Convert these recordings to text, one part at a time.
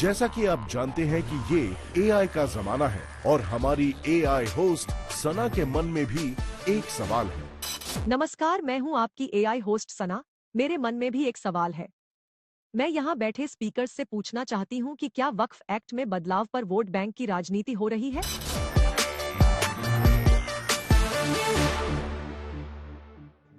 जैसा कि आप जानते हैं कि ये एआई का जमाना है और हमारी एआई होस्ट सना के मन में भी एक सवाल है। नमस्कार, मैं हूं आपकी एआई होस्ट सना। मेरे मन में भी एक सवाल है। मैं यहां बैठे स्पीकर्स से पूछना चाहती हूं कि क्या वक्फ एक्ट में बदलाव पर वोट बैंक की राजनीति हो रही है?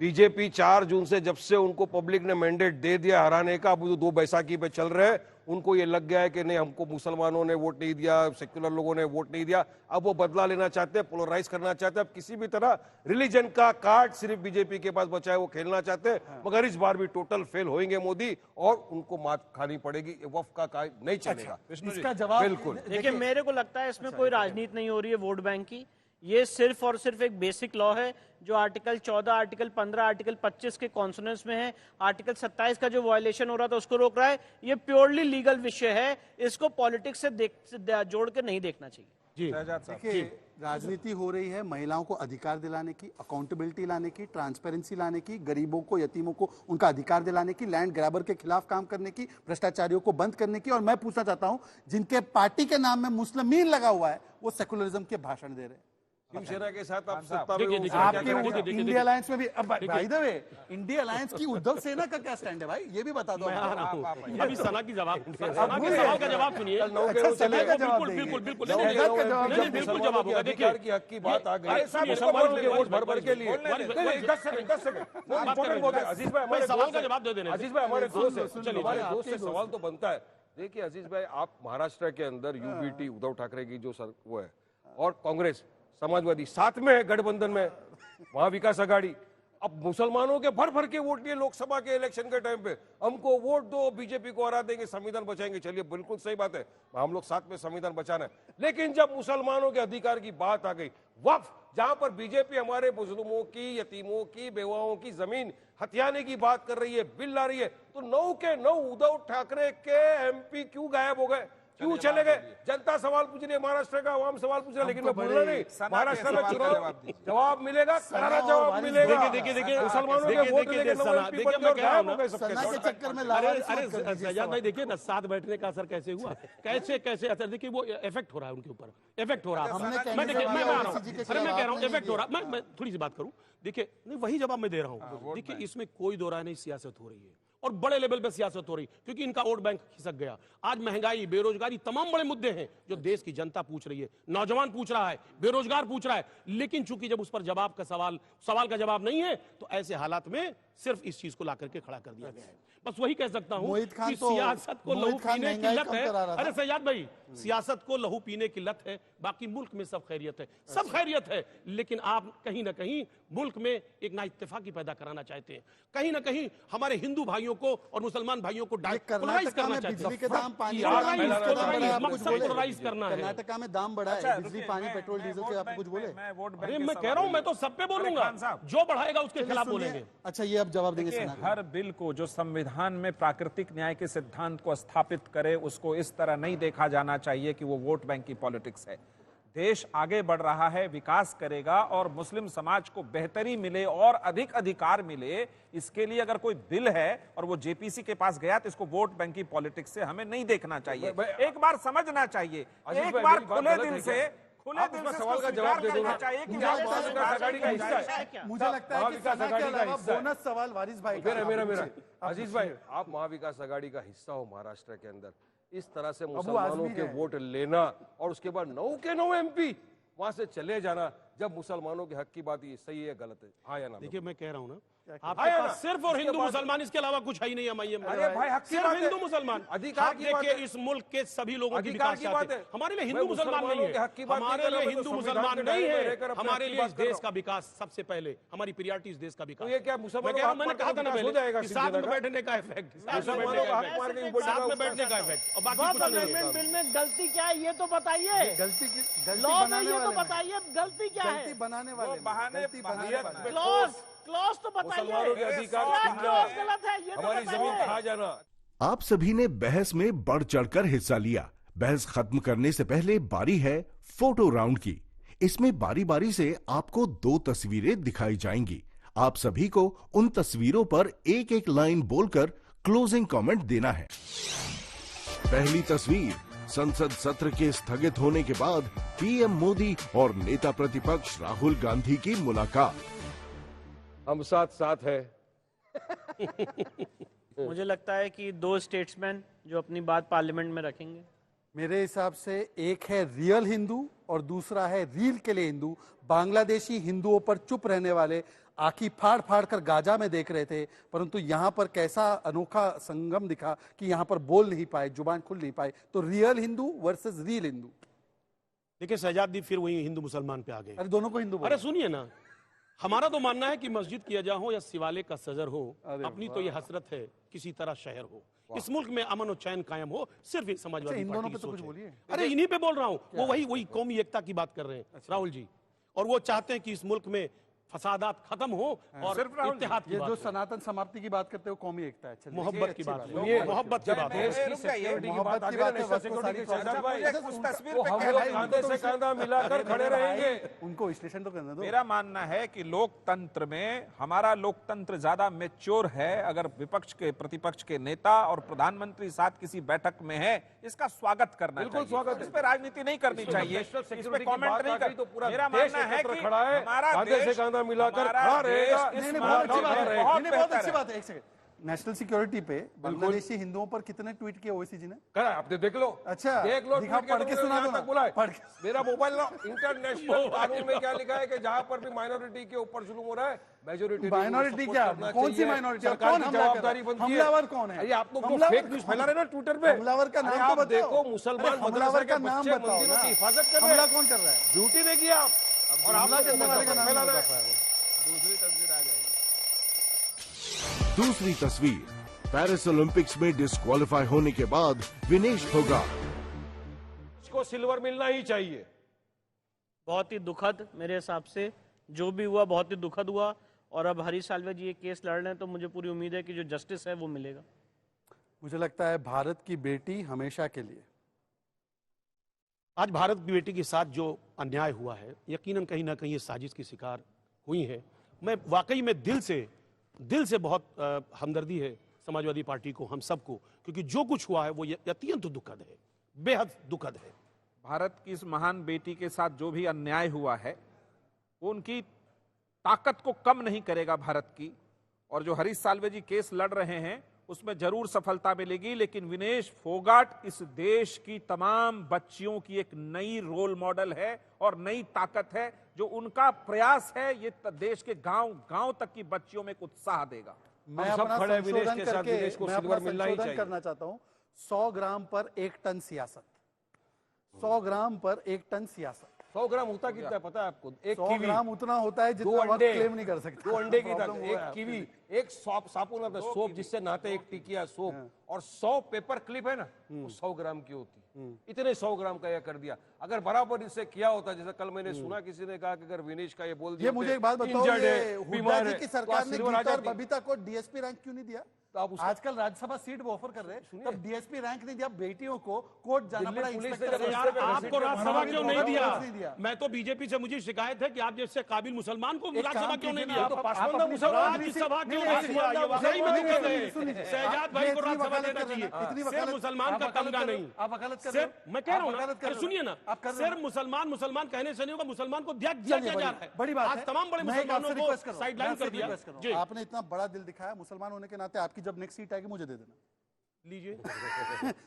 बीजेपी 4 जून से जब से उनको पब्लिक ने मैंडेट दे दिया हराने का, अब वो 2 बैसाखी पे चल रहे हैं, उनको ये लग गया है कि नहीं, हमको मुसलमानों ने वोट नहीं दिया, सेक्युलर लोगों ने वोट नहीं दिया। अब वो बदला लेना चाहते हैं, पोलराइज करना चाहते हैं। अब किसी भी तरह रिलीजन का कार्ड सिर्फ बीजेपी के पास बचा है, वो खेलना चाहते हैं। मगर इस बार भी टोटल फेल होंगे मोदी और उनको मात खानी पड़ेगी। वक्फ का काम नहीं चलेगा। इसका जवाब बिल्कुल। देखिए, मेरे को लगता है इसमें कोई राजनीति नहीं हो रही है वोट बैंक की। ये सिर्फ और सिर्फ एक बेसिक लॉ है जो आर्टिकल 14, आर्टिकल 15, आर्टिकल 25 के कॉन्सोनेंस में है। आर्टिकल 27 का जो वायलेशन हो रहा था उसको रोक रहा है। ये प्योरली लीगल विषय है, इसको पॉलिटिक्स से जोड़ के नहीं देखना चाहिए। जी देखिए, राजनीति हो रही है महिलाओं को अधिकार दिलाने की, अकाउंटेबिलिटी लाने की, ट्रांसपेरेंसी लाने की, गरीबों को, यतीमों को उनका अधिकार दिलाने की, लैंड ग्रैबर के खिलाफ काम करने की, भ्रष्टाचारियों को बंद करने की। और मैं पूछना चाहता हूं, जिनके पार्टी के नाम में मुस्लिमीन लगा हुआ है, वो सेकुलरिज्म के भाषण दे रहे हैं। शिवसेना के साथ आप सत्ता में आपके इंडिया अलायंस में भी, अब by the way, India alliance की उद्धव सेना का क्या स्टैंड है भाई, ये भी बता दो। अभी सना की जवाब, सना के सवाल का जवाब सुनिए। बिल्कुल बिल्कुल बिल्कुल जवाब होगा। देखिए की हक की बात आ गई, वोट भर के लिए 10 सेकंड अजीज भाई सवाल का जवाब दे देने। अजीज भाई हमारे दोस्त है, हमारे दोस्त से सवाल तो बनता है। देखिए अजीज भाई, आप महाराष्ट्र के अंदर यूबीटी उद्धव ठाकरे की जो वो है और कांग्रेस समाजवादी साथ में है गठबंधन में, महाविकास आघाड़ी। अब मुसलमानों के भर भर के वोट लिए लोकसभा के इलेक्शन के टाइम पे, हमको वोट दो, बीजेपी को हरा देंगे, संविधान बचाएंगे। चलिए बिल्कुल सही बात है, हम लोग साथ में संविधान बचाना है। लेकिन जब मुसलमानों के अधिकार की बात आ गई, वक्फ, जहां पर बीजेपी हमारे मुस्लिमों की, यतीमों की, बेवाओं की जमीन हथियाने की बात कर रही है, बिल ला रही है, तो 9 के 9 उद्धव ठाकरे के एमपी क्यों गायब हो गए, क्यों चले गए? जनता सवाल पूछ रही है, महाराष्ट्र का आवाम सवाल पूछ रहा है, लेकिन मैं बोलना नहीं। महाराष्ट्र में चुनाव जवाब मिलेगा, करारा जवाब मिलेगा। देखिए मुसलमानों के वोट लेके चक्कर में अरे सजाद भाई, देखिए ना, साथ बैठने का असर कैसे हुआ, कैसे असर, देखिए वो इफेक्ट हो रहा है उनके ऊपर, इफेक्ट हो रहा है। मैं कह रहा हूँ इफेक्ट हो रहा है। मैं थोड़ी सी बात करूं, देखिए नहीं, वही जवाब मैं दे रहा हूं। देखिए इसमें कोई दो राय नहीं, सियासत हो रही है और बड़े लेवल पे सियासत हो रही, क्योंकि इनका वोट बैंक खिसक गया। आज महंगाई, बेरोजगारी, तमाम बड़े मुद्दे हैं जो देश की जनता पूछ रही है, नौजवान पूछ रहा है, बेरोजगार पूछ रहा है। लेकिन चूंकि जब उस पर सवाल का जवाब नहीं है, तो ऐसे हालात में सिर्फ इस चीज को ला करके खड़ा कर दिया गया है। बस वही कह सकता हूं कि सियासत को लहू पीने की लत है। अरे सजाद भाई, सियासत को लहू पीने की लत है, बाकी मुल्क में सब खैरियत है, सब खैरियत है। लेकिन आप कहीं ना कहीं मुल्क में एक ना इत्तेफाकी पैदा कराना चाहते हैं, कहीं ना कहीं हमारे हिंदू भाइयों को और मुसलमान भाइयों को पोलराइज करना चाहते हैं। कर्नाटका में दाम बढ़ा है, बिजली, पानी, पेट्रोल, डीजल के, आप कुछ बोले? अरे मैं कह रहा हूं, मैं तो सब पे बोलूंगा, जो बढ़ाएगा उसके खिलाफ बोलेंगे। अच्छा, ये अब जवाब देंगे। हर बिल को जो संविधान में प्राकृतिक न्याय के सिद्धांत को स्थापित करे, उसको इस तरह नहीं देखा जाना चाहिए कि वो वोट बैंक की पॉलिटिक्स है। देश आगे बढ़ रहा है, विकास करेगा और मुस्लिम समाज को बेहतरी मिले और अधिक अधिकार मिले, इसके लिए अगर कोई बिल है और वो जेपीसी के पास गया, तो इसको वोट बैंक की पॉलिटिक्स से हमें नहीं देखना चाहिए। एक बार समझना चाहिए, एक बार खुले दिल से सवाल का जवाब दे देना चाहिए कि महाविकास आघाड़ी का हिस्सा है। मुझे लगता है कि सना के अलावा बोनस सवाल वारिस भाई का। मेरा अजीज भाई, आप महाविकास आघाड़ी का हिस्सा हो महाराष्ट्र के अंदर, इस तरह से मुसलमानों के वोट लेना और उसके बाद 9 के 9 एमपी वहां से चले जाना, जब मुसलमानों के हक की बात, ये सही है गलत है? हाँ या ना? देखिए मैं कह रहा हूं ना, आपके पास सिर्फ और हिंदू मुसलमान, इसके अलावा कुछ है ही नहीं। अरे भाई, हक की बात है, हिंदू मुसलमान अधिकार की बात है। इस मुल्क के सभी लोगों की अधिकार विकास की बात चाहते है। हैं। हमारे लिए हिंदू मुसलमान नहीं है, हमारे लिए हिंदू मुसलमान नहीं है, हमारे लिए इस देश का विकास सबसे पहले, हमारी प्रियोरिटी इस देश का विकास। ये क्या मुसलमानों, मैंने कहा था ना पहले, साथ में बैठने का इफेक्ट, साथ में बैठने का इफेक्ट, और बाकी बिल में गलती क्या है ये तो बताइए, लॉ में ये तो बताइए गलती क्या है। गलती बनाने वाले, क्लॉज तो बताइए, मुसलमानों के अधिकार गलत है ये, हमारी जमीन खा जाना। आप सभी ने बहस में बढ़ चढ़कर हिस्सा लिया। बहस खत्म करने से पहले बारी है फोटो राउंड की। इसमें बारी बारी से आपको 2 तस्वीरें दिखाई जाएंगी। आप सभी को उन तस्वीरों पर एक एक लाइन बोलकर क्लोजिंग कमेंट देना है। पहली तस्वीर, संसद सत्र के स्थगित होने के बाद पीएम मोदी और नेता प्रतिपक्ष राहुल गांधी की मुलाकात। हम साथ साथ है। मुझे लगता है कि दो स्टेट्समैन जो अपनी बात पार्लियामेंट में रखेंगे। मेरे हिसाब से एक है रियल हिंदू और दूसरा है रील के लिए हिंदू। बांग्लादेशी हिंदुओं पर चुप रहने वाले आंखी फाड़ फाड़ कर गाजा में देख रहे थे, परंतु यहां पर कैसा अनोखा संगम दिखा कि यहां पर बोल नहीं पाए, जुबान खुल नहीं पाए। तो real Hindu versus reel Hindu. देखिए शहजादी फिर वही हिंदू मुसलमान पे आ गए। अरे दोनों को हिंदू अरे सुनिए ना, हमारा तो मानना है कि मस्जिद की अजा हो या शिवालय का सजर हो, अपनी तो ये हसरत है किसी तरह शहर हो, इस मुल्क में अमन और चैन कायम हो, सिर्फ ये समाजवादी इन दोनों पार्टी पे की तो सोच कुछ है। बोलिए। अरे इन्हीं पे बोल रहा हूँ, वो वही कौमी एकता की बात कर रहे हैं राहुल जी, और वो चाहते हैं कि इस मुल्क में फसादात खत्म हो और सिर्फ राहुल जी, इत्तेहाद की ये बात जो हो। सनातन समाप्ति की बात करते हो कौमी एकता है। चलिए, मोहब्बत की अच्छी बात है। है, मोहब्बत की बात है। देश की सिक्योरिटी की बात आ गई ना, नेशनल सिक्योरिटी की शहजाद भाई, उस तस्वीर वो पे हम क्या लोग है? कांधे से कांधा मिलाकर खड़े रहेंगे। उनको विश्लेषण तो करने दो। मेरा मानना है कि लोकतंत्र में हमारा लोकतंत्र ज्यादा मैच्योर है अगर विपक्ष के प्रतिपक्ष के नेता और प्रधानमंत्री साथ किसी बैठक में है, इसका स्वागत करना बिल्कुल चाहिए। स्वागत है। इस पे राजनीति नहीं करनी चाहिए, नेशनल इस पे सिक्योरिटी की कमेंट बात नहीं आ गई तो कर। पूरा मेरा देश मानना है एकत्र कि खड़ा है, हमारा कांधे से देश कांधा मिलाकर हमारा खड़ा देश रहेगा। इस नहीं, मामले बहुत अच्छी में बात है, बहुत नहीं, बहुत बेहतर अच्छी है। बात है। एक सेकंड, नेशनल सिक्योरिटी पे बांग्लादेशी हिंदुओं पर कितने ट्वीट किए ओवैसी जी ने? करा आपने देख लो। अच्छा, देख लो, दिखा, ट्वीट पढ़ के तुमने सुना दो यहाँ ना। तक बोला है। पढ़ के। मेरा मोबाइल लो, इंटरनेशनल कानून में क्या लिखा है कि जहां पर भी माइनॉरिटी के ऊपर जुल्म हो रहा है, मेजोरिटी माइनॉरिटी क्या? कौन सी माइनॉरिटी? कौन हमला कर रहा है? जवाबदारी बनती है। हमलावर कौन है? अरे आप लोग जो हमलावर फेक न्यूज फैला रहे हैं ना ट्विटर पे, हमलावर का नाम अरे तो आप बताओ। देखो, मुसलमान अरे हमलावर मदरसा का के नाम बच्चे बताओ मंदिरों ना। की हिफाजत कर रहे हमला हैं। कौन कर रहा है? ड्यूटी देखिए आप, और आप हमला करने वाले का नाम फैला नहीं रहे बता हैं। पा रहे। दूसरी तस्वीर आ जाएगी। दूसरी तस्वीर, पेरिस ओलंपिक्स में डिस्क्वालीफाई होने के बाद विनेश फोगाट। इसको सिल्वर मिलना ही चाहिए। बहुत ही दुखद मेरे हिसाब से जो भी हुआ, बहुत ही दुखद हुआ। और अब हरीश साल्वे जी ये केस लड़ रहे हैं तो मुझे पूरी उम्मीद है कि जो जस्टिस है वो मिलेगा। मुझे लगता है भारत की बेटी हमेशा के लिए। आज भारत की बेटी के साथ जो अन्याय हुआ है, यकीनन कहीं ना कहीं ये साजिश की शिकार हुई है। मैं वाकई में दिल से बहुत हमदर्दी है समाजवादी पार्टी को, हम सबको, क्योंकि जो कुछ हुआ है वो अत्यंत दुखद है, बेहद दुखद है। भारत की इस महान बेटी के साथ जो भी अन्याय हुआ है वो उनकी ताकत को कम नहीं करेगा भारत की। और जो हरीश साल्वे जी केस लड़ रहे हैं उसमें जरूर सफलता मिलेगी, लेकिन विनेश फोगाट इस देश की तमाम बच्चियों की एक नई रोल मॉडल है और नई ताकत है। जो उनका प्रयास है ये देश के गांव तक की बच्चियों में एक उत्साह देगा। मैं सब अपना खड़े हैं विनेश संशोधन के साथ, करके विनेश को मैं अपना सिल्वर मिलना ही संशोधन चाहिए। करना चाहता हूं। 100 ग्राम पर 1 टन सियासत। 100 ग्राम पर 1 टन सियासत। 100 ग्राम होता कितना है पता है आपको? एक 100 कीवी, ग्राम उतना होता है दो जितना वक्त अंडे, क्लेम नहीं कर सकते। 2 अंडे की प्रॉब्लम ताकत, वो है एक आपके कीवी, लिए। एक साबुन आता है, सोप जिससे नहाते, एक टिकिया सोप, और 100 पेपर क्लिप है ना, वो 100 ग्राम की होती है। इतने 100 ग्राम का यह कर दिया। अगर बराबर इससे किया होता, जैसे कल मैंने सुना किसी ने कहा कि अगर विनेश का ये बोल दिया, ये मुझे एक बात बताओ, ये हुड्डा जी की सरकार ने गीता और बबीता को डीएसपी रैंक क्यों नहीं दिया? तो आप उसको- आजकल राज्यसभा सीट वो ऑफर कर रहे हैं, तब डीएसपी रैंक नहीं दिया। बेटियों को कोर्ट जाना दिल्ली पड़ा, पुलिस ने इंस्पेक्टर जब से। यार पे आपको घसीट राज्यसभा मारा, क्यों तो नहीं नहीं दिया? दिया। मैं तो बीजेपी से मुझे शिकायत है कि आप जैसे काबिल मुसलमान को एक राज्यसभा काम क्यों नहीं कीजिए दिया? ना, आप पासवान अपनी मुसलमान राज्यसभा क्यों नहीं, नहीं दिया? ये वाकई में दुखद है। सुनिए, शहजाद भाई को इतनी राज्यसभा वकालत देना कर रहे चाहिए। हैं, इतनी सिर्फ वकालत- मुसलमान आप का वकालत तमगा कर रहे नहीं। हो, आप वकालत कर रहे हो। सिर्फ मैं कह रहा हूँ आप वकालत कर ना, रहे हो। सुनिए ना, आप कर रहे हो। सिर्फ मुसलमान कहने से नहीं होगा, मुसलमान को दिया चलिए, क्या जा रहा है? बड़ी बात आज है। तमाम बड़े मैं एक आपसे मुसलमानों रिक्वेस्ट को कर रहा हूं, साइडलाइन मैं आपसे कर दिया। रिक्वेस्ट कर रहा हूं। जी आपने इतना बड़ा दिल दिखाया मुसलमान होने के नाते, आपकी जब नेक्स्ट सीट आएगी मुझे दे देना। लीजिए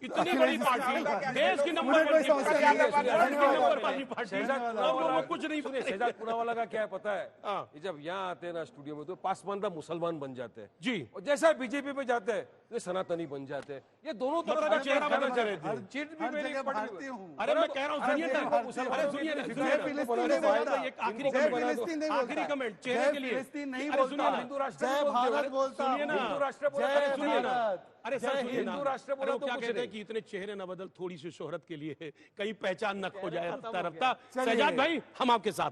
इतनी बड़ी पार्टी, देश की नंबर मुझे कोई वन समस्या नहीं है। नंबर वाली पार्टी, शहजाद लोग लोगों को कुछ नहीं सुनिए, पता। शहजाद पुनावाला का क्या है पता है? हाँ। ये जब यहाँ आते हैं ना स्टूडियो में तो पासवान मुसलमान बन जाते हैं जी। और जैसा बीजेपी पे जाते हैं तो ये सनातनी बन जाते हैं। ये दोनों तरफ मतलब का चेहरा चेहरा बदलते रहते हैं। चिट भी हर मेरी जगह पड़ी भारतीय हूं। अरे मैं कह रहा हूँ सुनिए ना, अरे सुनिए ना, जय सुनिए ना। फिलिस्तीन अरे नहीं बोलता। एक आखिरी जय कमेंट, फिलिस्तीन नहीं आखिरी बोलता। कमेंट चेहरे जय के लिए। फिलिस्तीन नहीं अरे बोलता। सुनिए ना, हिंदू राष्ट्र जय बोलते हैं। भारत बोलता सुनिए ना, हूं। हिंदू राष्ट्र बोला, जय अरे सुनिए ना, भारत। अरे सर जय सुनिए ना, हिंदू राष्ट्र अरे बोला वो तो क्या कुछ कहते हैं नहीं। कि इतने चेहरे न बदल थोड़ी सी शोहरत के लिए, कहीं पहचान न खो जाए रफ्ता रफ्ता। चलिए। शहजाद भाई हम आपके साथ